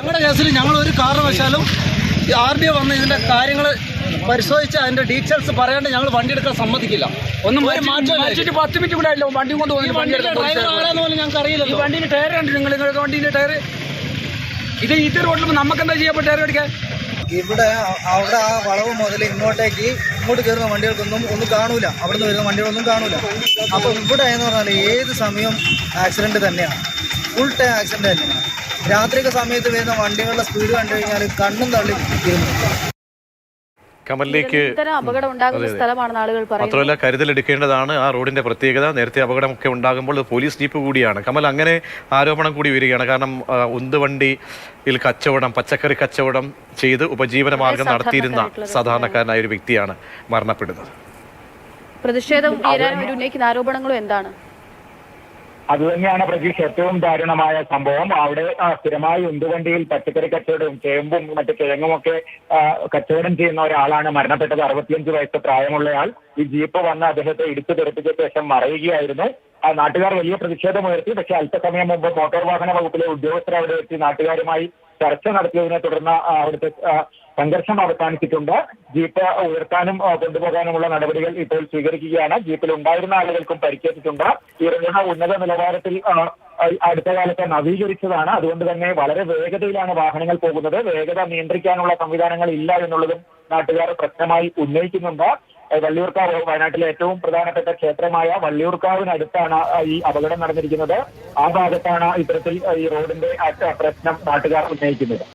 ഞങ്ങളുടെ കേസിൽ ഞങ്ങൾ ഒരു കാരണവശാലും RDO വന്ന് ഇതിന്റെ കാര്യങ്ങൾ പരിശോധിച്ച് അതിന്റെ ഡീറ്റെയിൽസ് പറയാണ്ട് ഞങ്ങൾ വണ്ടി എടുക്കാൻ സമ്മതിക്കില്ല. ഒന്നും മാറ്റിട്ട് 10 മിനിറ്റ് കൂടെ ആയില്ലോ വണ്ടി കൊണ്ട് ഡ്രൈവർ ആരാന്ന് പോലും ഞങ്ങൾക്ക് അറിയില്ല. വണ്ടിന്റെ ടയർ കണ്ടു നിങ്ങൾക്ക് വണ്ടിന്റെ ടയർ ഇത് റോഡിൽ നമുക്ക് എന്താ ചെയ്യാൻ ടയർ അടിക്കാൻ? അവിടെ ആ വളവ് മുതൽ ഇങ്ങോട്ട് കയറുന്ന വണ്ടികൾക്കൊന്നും ഒന്നും കാണൂല, അവിടെ നിന്ന് വരുന്ന വണ്ടികളൊന്നും കാണൂല. അപ്പോൾ ഇവിടെ എന്ന് പറഞ്ഞാൽ ഏത് സമയം ആക്സിഡന്റ് തന്നെയാണ്, ഫുൾ ടൈം ആക്സിഡന്റ് തന്നെയാണ്. രാത്രിയൊക്കെ സമയത്ത് വരുന്ന വണ്ടികളുടെ സ്പീഡ് കണ്ടു കഴിഞ്ഞാൽ കണ്ണും തള്ളി ഇരുന്നു. കമലിലേക്ക് അപകടം ഉണ്ടാകുന്ന സ്ഥലമാണെന്ന് ആളുകൾ പറയുന്നു. മാത്രമല്ല കരുതലെടുക്കേണ്ടതാണ്. ആ റോഡിന്റെ പ്രത്യേകത നേരത്തെ അപകടമൊക്കെ ഉണ്ടാകുമ്പോൾ പോലീസ് ജീപ്പ് കൂടിയാണ്. കമൽ, അങ്ങനെ ആരോപണം കൂടി വരികയാണ്. കാരണം ഉന്തുവണ്ടിയിൽ കച്ചവടം, പച്ചക്കറി കച്ചവടം ചെയ്ത് ഉപജീവന മാർഗം നടത്തിയിരുന്ന സാധാരണക്കാരനായ ഒരു വ്യക്തിയാണ് മരണപ്പെടുന്നത്. പ്രതിഷേധം ഉന്നയിക്കുന്ന ആരോപണങ്ങളും എന്താണ്? അതുതന്നെയാണ് പ്രതീക്ഷ ഏറ്റവും ദാരുണമായ സംഭവം. അവിടെ സ്ഥിരമായി ഉന്തുവണ്ടിയിൽ പച്ചക്കറി കച്ചവടവും ചേമ്പും മറ്റു കിഴങ്ങുമൊക്കെ കച്ചവടം ചെയ്യുന്ന ഒരാളാണ് മരണപ്പെട്ടത്. 65 വയസ്സ് പ്രായമുള്ളയാൾ. ഈ ജീപ്പ് വന്ന് അദ്ദേഹത്തെ ഇടിച്ചു തെറിപ്പിച്ച ശേഷം മറയുകയായിരുന്നു. നാട്ടുകാർ വലിയ പ്രതിഷേധമുയർത്തി. പക്ഷേ അല്പസമയം മുമ്പ് മോട്ടോർ വാഹന വകുപ്പിലെ ഉദ്യോഗസ്ഥർ അവിടെ എത്തി നാട്ടുകാരുമായി ചർച്ച നടത്തിയതിനെ തുടർന്ന് അവിടുത്തെ സംഘർഷം അവസാനിച്ചിട്ടുണ്ട്. ജീപ്പ് ഉയർത്താനും കൊണ്ടുപോകാനുമുള്ള നടപടികൾ ഇപ്പോൾ സ്വീകരിക്കുകയാണ്. ജീപ്പിൽ ഉണ്ടായിരുന്ന ആളുകൾക്കും പരിക്കേറ്റിട്ടുണ്ട്. ഈ റോഡ് ഉന്നത നിലവാരത്തിൽ അടുത്ത കാലത്ത് നവീകരിച്ചതാണ്. അതുകൊണ്ട് തന്നെ വളരെ വേഗതയിലാണ് വാഹനങ്ങൾ പോകുന്നത്. വേഗത നിയന്ത്രിക്കാനുള്ള സംവിധാനങ്ങൾ ഇല്ല എന്നുള്ളതും നാട്ടുകാർ പ്രശ്നമായി ഉന്നയിക്കുന്നുണ്ട്. വള്ളിയൂർക്കാവ്, വയനാട്ടിലെ ഏറ്റവും പ്രധാനപ്പെട്ട ക്ഷേത്രമായ വള്ളിയൂർക്കാവിനടുത്താണ് ഈ അപകടം നടന്നിരിക്കുന്നത്. ആ ഭാഗത്താണ് ഇത്തരത്തിൽ ഈ റോഡിന്റെ പ്രശ്നം നാട്ടുകാർ ഉന്നയിക്കുന്നത്.